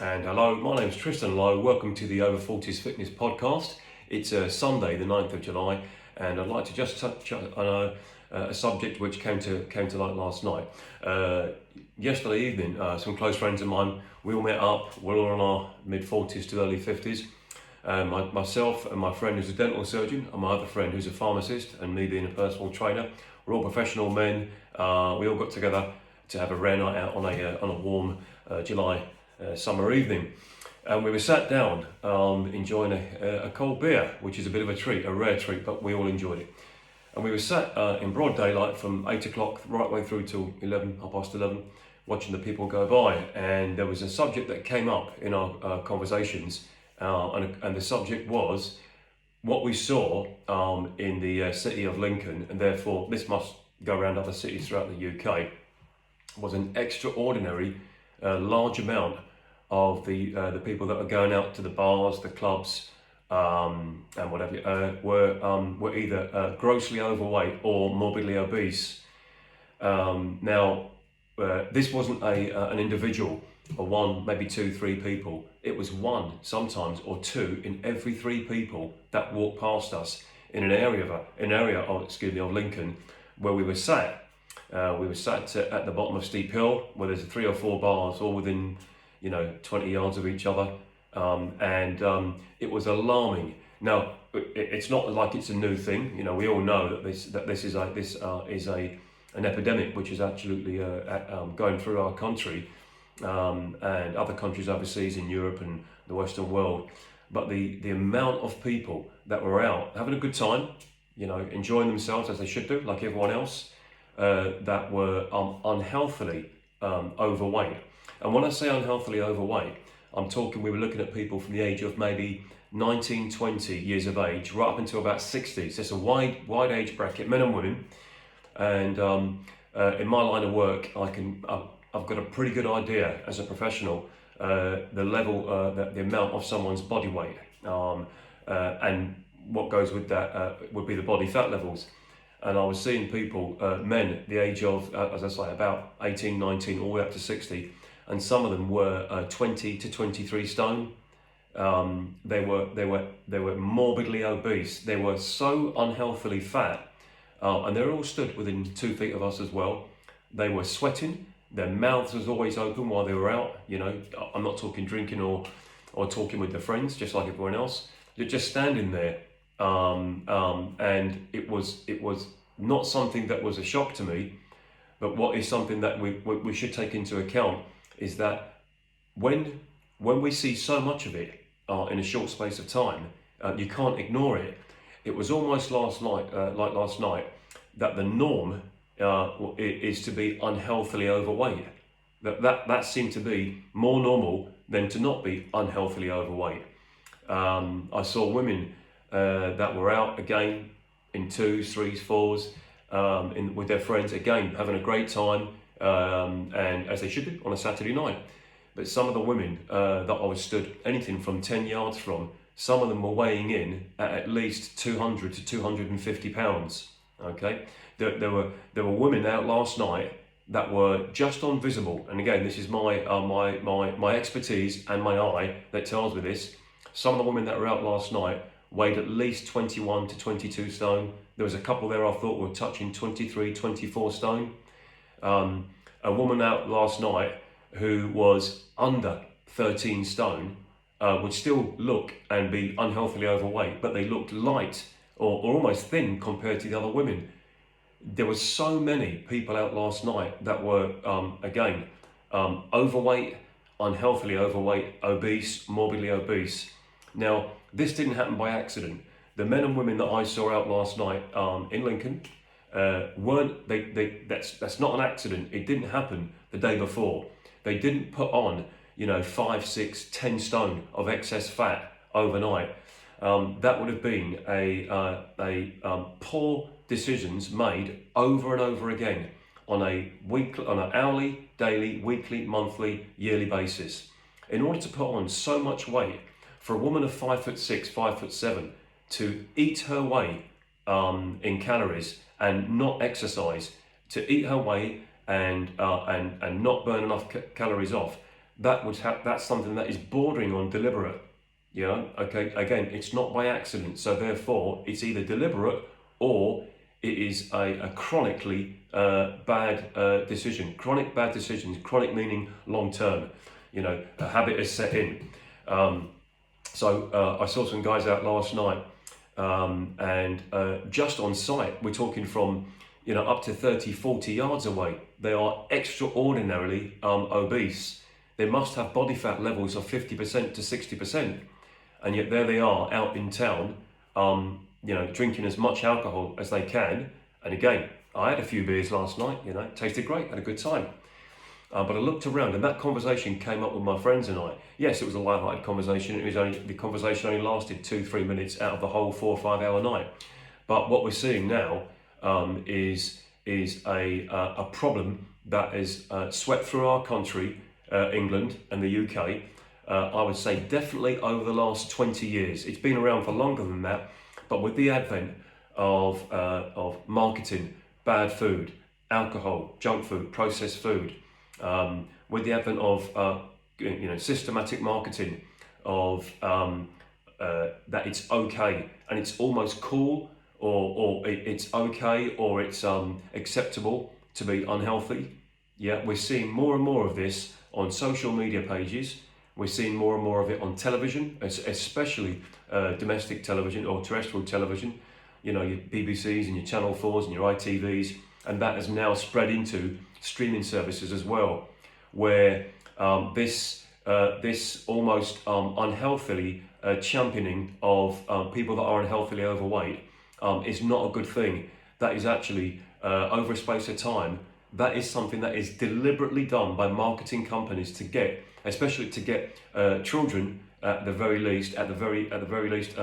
And hello, my name is Tristan Lowe. Welcome to the Over 40s Fitness Podcast. It's Sunday, the 9th of July, and I'd like to just touch on a subject which came to light last night. Yesterday evening, some close friends of mine, we all met up. We're all in our mid-40s to early 50s. Myself and my friend who's a dental surgeon, and my other friend who's a pharmacist, and me being a personal trainer. We're all professional men. We all got together to have a rare night out on a warm July summer evening, and we were sat down enjoying a cold beer, which is a bit of a treat, a rare treat, but we all enjoyed it. And we were sat in broad daylight from 8 o'clock right way through till 11, watching the people go by, and there was a subject that came up in our conversations, and the subject was what we saw in the city of Lincoln, and therefore this must go around other cities throughout the UK, was an extraordinary large amount of the people that are going out to the bars, the clubs, and whatever, were either grossly overweight or morbidly obese. This wasn't an individual or one, maybe two, three people. It was one, sometimes, or two in every three people that walked past us in an area of Lincoln where we were sat. We were sat at the bottom of Steep Hill, where there's 3 or 4 bars, all within 20 yards of each other, and it was alarming. Now, it's not like it's a new thing. We all know that this is an epidemic which is absolutely going through our country and other countries overseas in Europe and the Western world. But the amount of people that were out having a good time, enjoying themselves as they should do, like everyone else, that were unhealthily overweight. And when I say unhealthily overweight, I'm talking, we were looking at people from the age of maybe 19, 20 years of age, right up until about 60. So it's a wide age bracket, men and women. And in my line of work, I've got a pretty good idea as a professional, the level, the amount of someone's body weight. And what goes with that would be the body fat levels. And I was seeing people, men, the age of, as I say, about 18, 19, all the way up to 60, and some of them were 20 to 23 stone. They were morbidly obese. They were so unhealthily fat, and they were all stood within 2 feet of us as well. They were sweating. Their mouths was always open while they were out. I'm not talking drinking or talking with their friends, just like everyone else. They're just standing there. And it was not something that was a shock to me, but what is something that we should take into account is that when we see so much of it in a short space of time, you can't ignore it. It was almost last night, that the norm is to be unhealthily overweight. That seemed to be more normal than to not be unhealthily overweight. I saw women that were out again in 2s, 3s, 4s, with their friends, again having a great time, and as they should do on a Saturday night. But some of the women that I was stood anything from 10 yards from, some of them were weighing in at least 200 to 250 pounds. Okay, there were women out last night that were just on visible, and again, this is my expertise and my eye that tells me this. Some of the women that were out last night weighed at least 21 to 22 stone. There was a couple there I thought were touching 23, 24 stone. A woman out last night who was under 13 stone would still look and be unhealthily overweight, but they looked light or almost thin compared to the other women. There were so many people out last night that were, overweight, unhealthily overweight, obese, morbidly obese. Now, this didn't happen by accident. The men and women that I saw out last night in Lincoln that's not an accident. It didn't happen the day before. They didn't put on 5, 6, 10 stone of excess fat overnight. That would have been a poor decisions made over and over again on an hourly, daily, weekly, monthly, yearly basis. In order to put on so much weight, for a woman of 5'6", 5'7", to eat her way in calories and not exercise, to eat her way and not burn enough calories off, that's something that is bordering on deliberate. Okay, again, it's not by accident, so therefore it's either deliberate or it is a chronically bad decision. Chronic bad decisions, chronic meaning long term. A habit is set in. So I saw some guys out last night, and just on site, we're talking from up to 30, 40 yards away. They are extraordinarily obese. They must have body fat levels of 50% to 60%. And yet there they are out in town, drinking as much alcohol as they can. And again, I had a few beers last night, tasted great, had a good time. But I looked around and that conversation came up with my friends and I. Yes, it was a light-hearted conversation. The conversation only lasted 2-3 minutes out of the whole 4 or 5 hour night. But what we're seeing now is a problem that is swept through our country, England and the UK. I would say definitely over the last 20 years. It's been around for longer than that, but with the advent of marketing, bad food, alcohol, junk food, processed food, with the advent of systematic marketing of that it's okay and it's almost cool or it's okay or it's acceptable to be unhealthy. Yeah, we're seeing more and more of this on social media pages. We're seeing more and more of it on television, especially domestic television or terrestrial television, your BBCs and your Channel 4s and your ITVs, and that has now spread into streaming services as well, where this almost unhealthily championing of people that are unhealthily overweight is not a good thing. That is actually, over a space of time, that is something that is deliberately done by marketing companies to get children at the very least,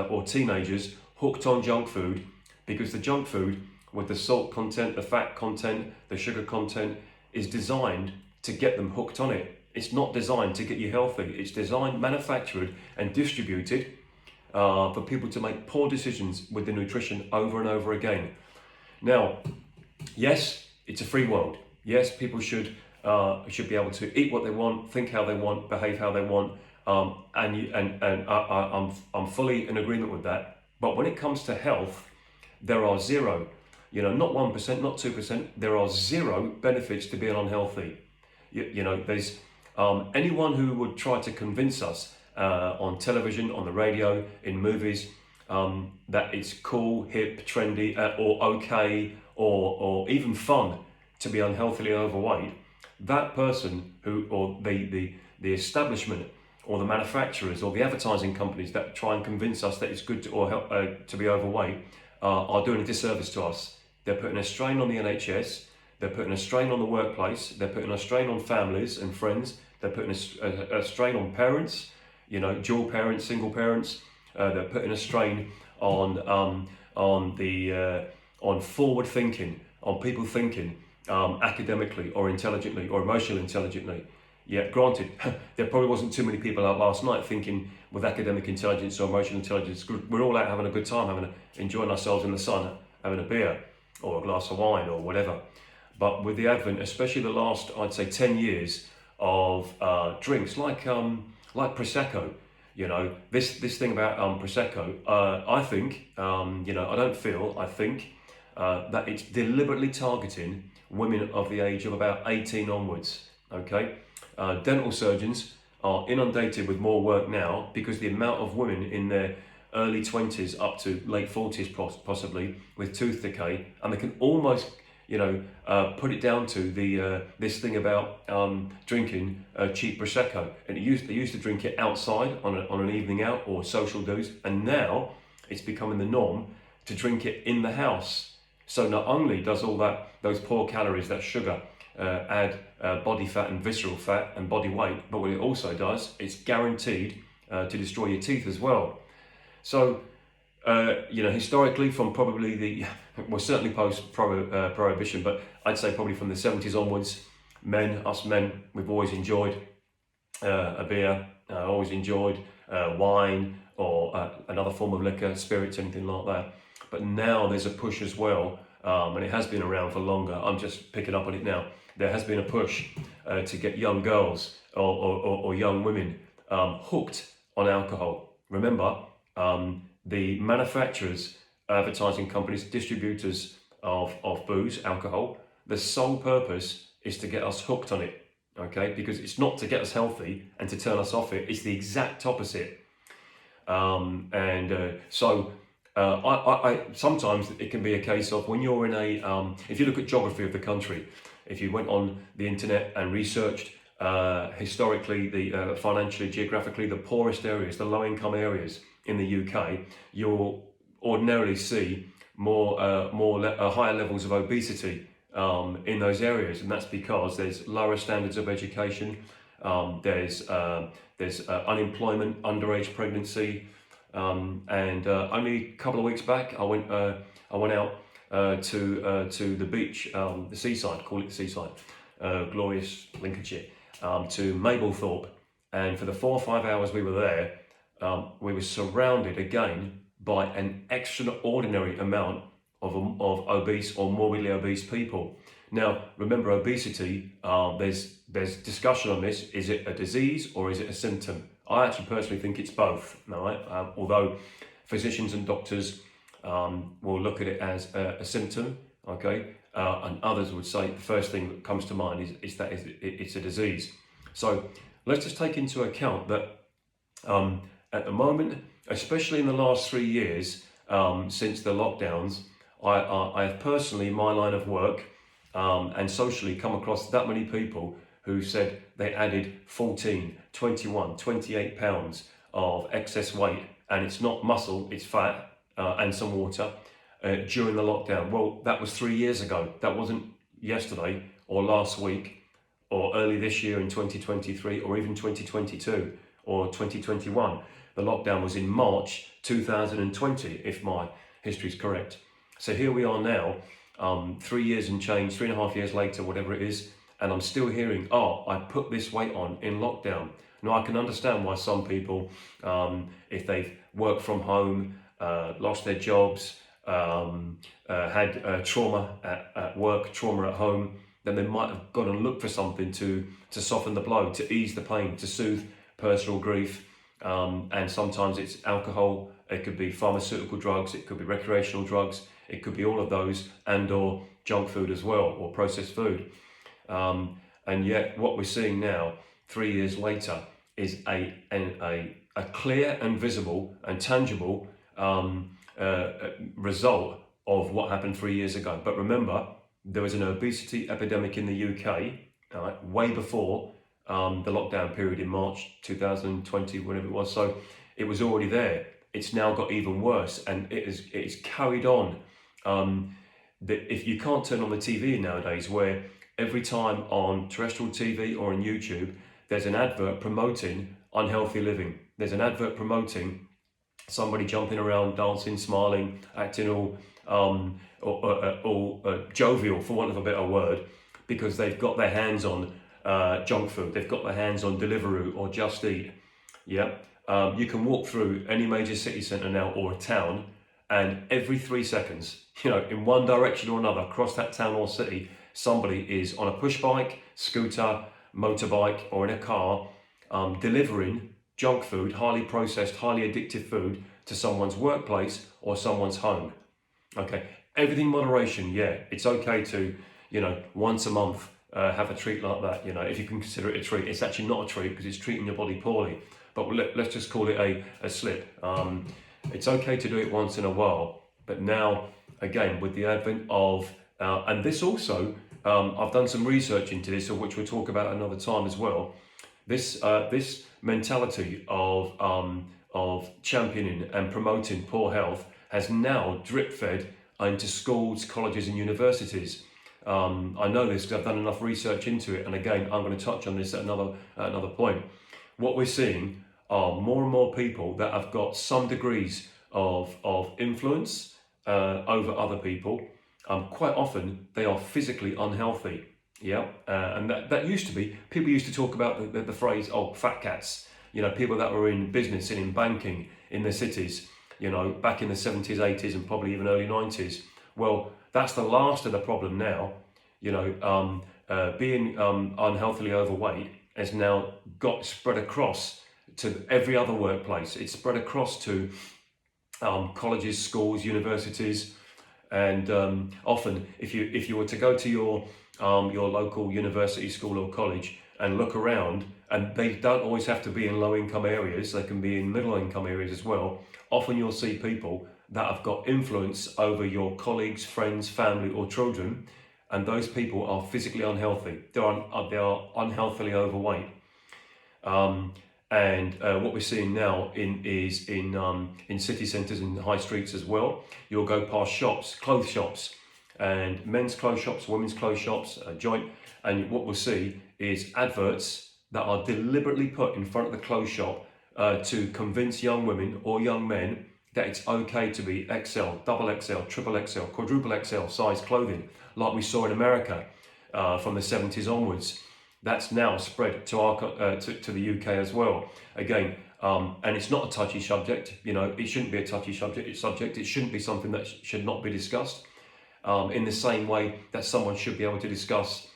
or teenagers hooked on junk food, because the junk food with the salt content, the fat content, the sugar content is designed to get them hooked on it. It's not designed to get you healthy. It's designed, manufactured and distributed for people to make poor decisions with the nutrition over and over again. Now, yes, it's a free world. Yes, people should be able to eat what they want, think how they want, behave how they want, and I'm fully in agreement with that. But when it comes to health, there are zero, not 1%, not 2%. There are zero benefits to being unhealthy. There's anyone who would try to convince us on television, on the radio, in movies, that it's cool, hip, trendy, or okay, or even fun to be unhealthily overweight. That person or the establishment or the manufacturers or the advertising companies that try and convince us that it's good to be overweight are doing a disservice to us. They're putting a strain on the NHS, they're putting a strain on the workplace, they're putting a strain on families and friends, they're putting a strain on parents, dual parents, single parents, they're putting a strain on forward thinking, on people thinking academically or intelligently or emotionally intelligently. Yeah, granted, there probably wasn't too many people out last night thinking with academic intelligence or emotional intelligence. We're all out having a good time, enjoying ourselves in the sun, having a beer or a glass of wine or whatever. But with the advent, especially the last, I'd say 10 years of drinks like Prosecco, this thing about Prosecco, I think, I think that it's deliberately targeting women of the age of about 18 onwards, okay? Dental surgeons are inundated with more work now because the amount of women in their early 20s up to late 40s possibly with tooth decay, and they can almost put it down to this thing about drinking cheap Prosecco. And they used to drink it outside on an evening out or social do's, and now it's becoming the norm to drink it in the house. So not only does those poor calories, that sugar, add body fat and visceral fat and body weight, but what it also does, it's guaranteed to destroy your teeth as well. So, historically, from probably certainly post prohibition, but I'd say probably from the 70s onwards, us men, we've always enjoyed a beer, always enjoyed wine or another form of liquor, spirits, anything like that. But now there's a push as well, and it has been around for longer. I'm just picking up on it now. there has been a push to get young girls or young women hooked on alcohol. Remember, the manufacturers, advertising companies, distributors of booze, alcohol, the sole purpose is to get us hooked on it, okay? Because it's not to get us healthy and to turn us off it, it's the exact opposite. I sometimes it can be a case of when you're in a, if you look at geography of the country, if you went on the internet and researched historically, financially, geographically, the poorest areas, the low-income areas in the UK, you'll ordinarily see higher levels of obesity in those areas, and that's because there's lower standards of education, there's unemployment, underage pregnancy, and only a couple of weeks back, I went out to the beach, the seaside, call it the seaside, glorious Lincolnshire, to Mablethorpe, and for the 4 or 5 hours we were there, we were surrounded again by an extraordinary amount of obese or morbidly obese people. Now, remember, obesity, there's discussion on this. Is it a disease or is it a symptom? I actually personally think it's both, right? Although physicians and doctors will look at it as a symptom, okay? And others would say the first thing that comes to mind is that it's a disease. So let's just take into account that at the moment, especially in the last 3 years since the lockdowns, I have personally, in my line of work and socially, come across that many people who said they added 14, 21, 28 pounds of excess weight, and it's not muscle, it's fat and some water during the lockdown. Well, that was 3 years ago. That wasn't yesterday or last week or early this year in 2023 or even 2022 or 2021. The lockdown was in March 2020, if my history is correct. So here we are now, 3 years and change, 3.5 years later, whatever it is, and I'm still hearing, oh, I put this weight on in lockdown. Now, I can understand why some people, if they've worked from home, lost their jobs, had trauma at work, trauma at home, then they might have gone and looked for something to soften the blow, to ease the pain, to soothe personal grief. And sometimes it's alcohol, it could be pharmaceutical drugs, it could be recreational drugs, it could be all of those, and or junk food as well, or processed food. And yet what we're seeing now, 3 years later, is a clear and visible and tangible result of what happened 3 years ago. But remember, there was an obesity epidemic in the UK way before the lockdown period in March 2020, whenever it was. So it was already there. It's now got even worse, and it's carried on. If you can't turn on the TV nowadays, where every time on terrestrial TV or on YouTube, there's an advert promoting unhealthy living. There's an advert promoting somebody jumping around, dancing, smiling, acting all jovial, for want of a better word, because they've got their hands on junk food. They've got their hands on Deliveroo or Just Eat. Yeah, you can walk through any major city centre now or a town, and every 3 seconds, in one direction or another, across that town or city, somebody is on a push bike, scooter, motorbike, or in a car, delivering junk food, highly processed, highly addictive food to someone's workplace or someone's home. Okay, everything in moderation. Yeah, it's okay to, once a month have a treat like that. If you can consider it a treat. It's actually not a treat because it's treating your body poorly. But let's just call it a slip. It's okay to do it once in a while. But now, again, with the advent of, and this also, I've done some research into this, which we'll talk about another time as well. This mentality of championing and promoting poor health has now drip-fed into schools, colleges and universities. I know this because I've done enough research into it, and again, I'm going to touch on this at another point. What we're seeing are more and more people that have got some degrees of influence over other people. Quite often, they are physically unhealthy. Yeah, and that used to be, people used to talk about the phrase, fat cats. People that were in business and in banking in the cities, back in the 70s, 80s, and probably even early 90s. Well, that's the last of the problem now. being unhealthily overweight has now got spread across to every other workplace. It's spread across to colleges, schools, universities, and often if you were to go to your local university, school or college and look around, and they don't always have to be in low income areas, they can be in middle income areas as well. Often you'll see people that have got influence over your colleagues, friends, family or children, and those people are physically unhealthy. They are unhealthily overweight. What we're seeing now is in city centres and high streets as well. You'll go past shops, clothes shops, and men's clothes shops, women's clothes shops, joint, and what we'll see is adverts that are deliberately put in front of the clothes shop to convince young women or young men that it's okay to be XL, double XL, triple XL, quadruple XL size clothing, like we saw in America from the 70s onwards. That's now spread to our to the UK as well. Again, and it's not a touchy subject. You know, it shouldn't be a touchy subject. It shouldn't be something that should not be discussed. In the same way that someone should be able to discuss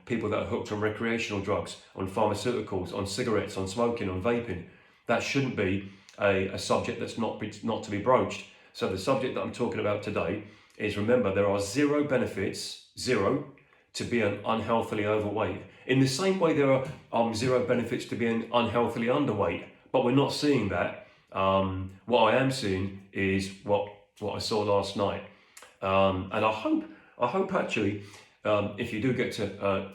people that are hooked on recreational drugs, on pharmaceuticals, on cigarettes, on smoking, on vaping. That shouldn't be a subject that's not to be broached. So the subject that I'm talking about today is, remember, there are zero benefits, to being unhealthily overweight. In the same way there are zero benefits to being unhealthily underweight, but we're not seeing that. What I am seeing is what I saw last night. And I hope actually, if you do get to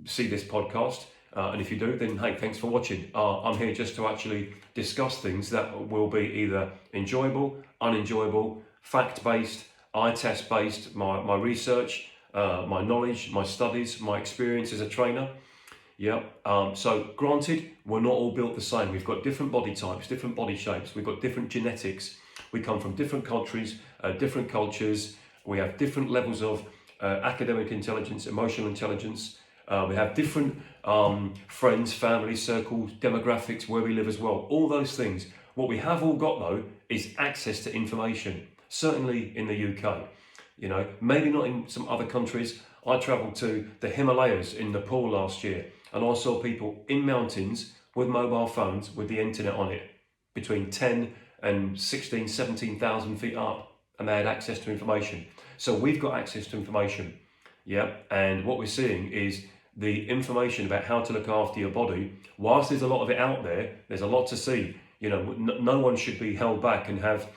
see this podcast, and if you do, then hey, thanks for watching. I'm here just to actually discuss things that will be either enjoyable, unenjoyable, fact-based, eye test-based, my research, my knowledge, my studies, my experience as a trainer. Yeah. So granted, we're not all built the same. We've got different body types, different body shapes. We've got different genetics. We come from different countries, different cultures. We have different levels of academic intelligence, emotional intelligence. We have different friends, family circles, demographics, where we live as well. All those things. What we have all got though is access to information. Certainly in the UK. You know, maybe not in some other countries. I travelled to the Himalayas in Nepal last year, and I saw people in mountains with mobile phones with the internet on it, between 10 and 16, 17,000 feet up, and they had access to information. So we've got access to information, yeah, and what we're seeing is the information about how to look after your body. Whilst there's a lot of it out there, there's a lot to see. You know, no one should be held back and have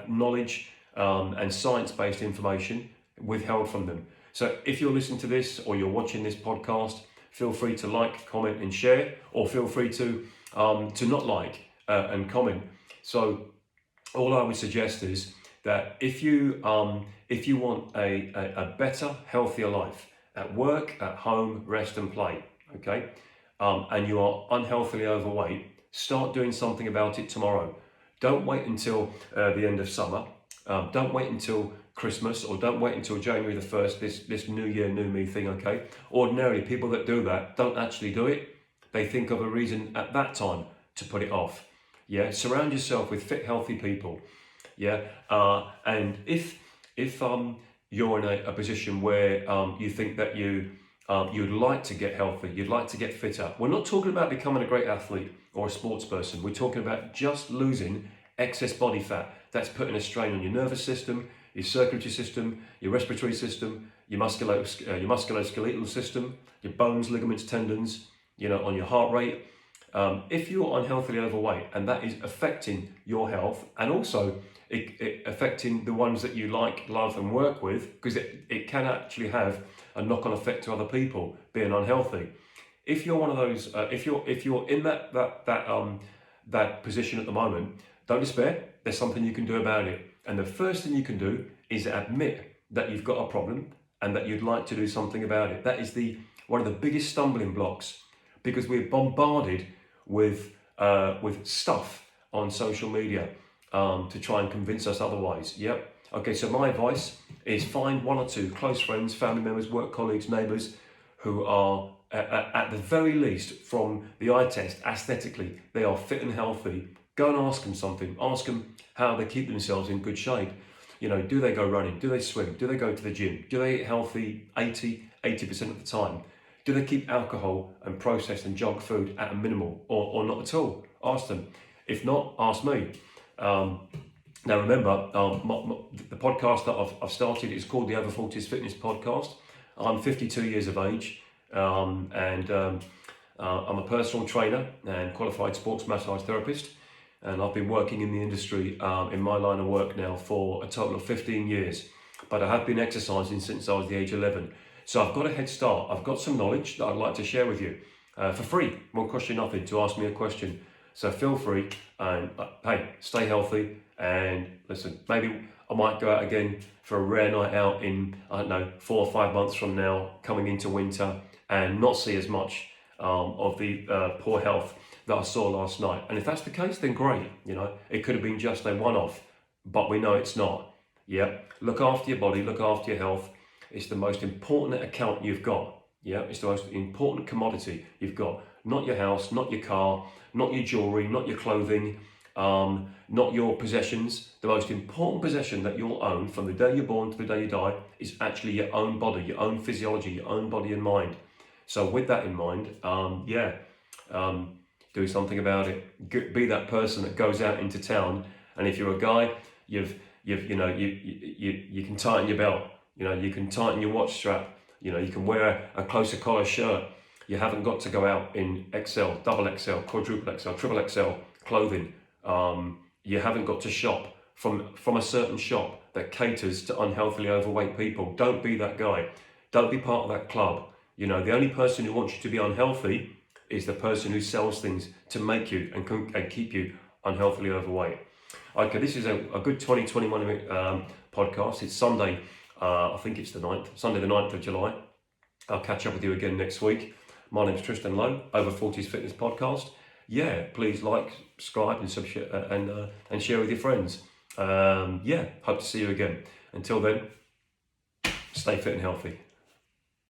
knowledge and science-based information withheld from them. So if you're listening to this or you're watching this podcast, feel free to like, comment and share, or feel free to not like and comment. So all I would suggest is that if you want a better, healthier life at work, at home, rest and play, okay, and you are unhealthily overweight, start doing something about it tomorrow. Don't wait until the end of summer. Don't wait until Christmas, or don't wait until January the 1st, this new year, new me thing, okay? Ordinarily, people that do that don't actually do it. They think of a reason at that time to put it off. Yeah, surround yourself with fit, healthy people. Yeah, and if you're in a position where you think that you'd like to get healthy, you'd like to get fitter. We're not talking about becoming a great athlete or a sports person. We're talking about just losing excess body fat that's putting a strain on your nervous system, your circulatory system, your respiratory system, your musculoskeletal system, your bones, ligaments, tendons, you know, on your heart rate. If you're unhealthily overweight and that is affecting your health, and also it affecting the ones that you like, love and work with, because it can actually have a knock-on effect to other people being unhealthy. If you're one of those, if you're in that position at the moment, don't despair. There's something you can do about it. And the first thing you can do is admit that you've got a problem and that you'd like to do something about it. That is one of the biggest stumbling blocks, because we're bombarded with stuff on social media to try and convince us otherwise. Yep. Okay, so my advice is find one or two close friends, family members, work colleagues, neighbours who are at the very least, from the eye test, aesthetically, they are fit and healthy. Go and ask them something. Ask them how they keep themselves in good shape. do they go running? Do they swim? Do they go to the gym? Do they eat healthy 80% of the time? Do they keep alcohol and processed and junk food at a minimal or not at all? Ask them. If not, ask me. Now remember, the podcast that I've started is called the Over 40s Fitness Podcast. I'm 52 years of age, and I'm a personal trainer and qualified sports massage therapist, and I've been working in the industry in my line of work now for a total of 15 years. But I have been exercising since I was the age of 11. So I've got a head start. I've got some knowledge that I'd like to share with you for free. Won't cost you nothing to ask me a question. So feel free, and hey, stay healthy. And listen, maybe I might go out again for a rare night out in, I don't know, 4 or 5 months from now, coming into winter, and not see as much of the poor health that I saw last night. And if that's the case, then great. It could have been just a one-off, but we know it's not. Yeah, look after your body, look after your health. It's the most important account you've got. Yeah, it's the most important commodity you've got. Not your house, not your car, not your jewelry, not your clothing, not your possessions. The most important possession that you'll own from the day you're born to the day you die is actually your own body, your own physiology, your own body and mind. So with that in mind, do something about it. Be that person that goes out into town, and if you're a guy, you can tighten your belt. You can tighten your watch strap. You can wear a closer collar shirt. You haven't got to go out in XL, double XL, quadruple XL, triple XL clothing. You haven't got to shop from a certain shop that caters to unhealthily overweight people. Don't be that guy. Don't be part of that club. The only person who wants you to be unhealthy is the person who sells things to make you and keep you unhealthily overweight. Okay, this is a good 20-21 minute podcast. It's Sunday, I think it's Sunday the 9th of July. I'll catch up with you again next week. My name's Tristan Lowe, Over 40s Fitness Podcast. Yeah, please like, subscribe and share with your friends. Hope to see you again. Until then, stay fit and healthy.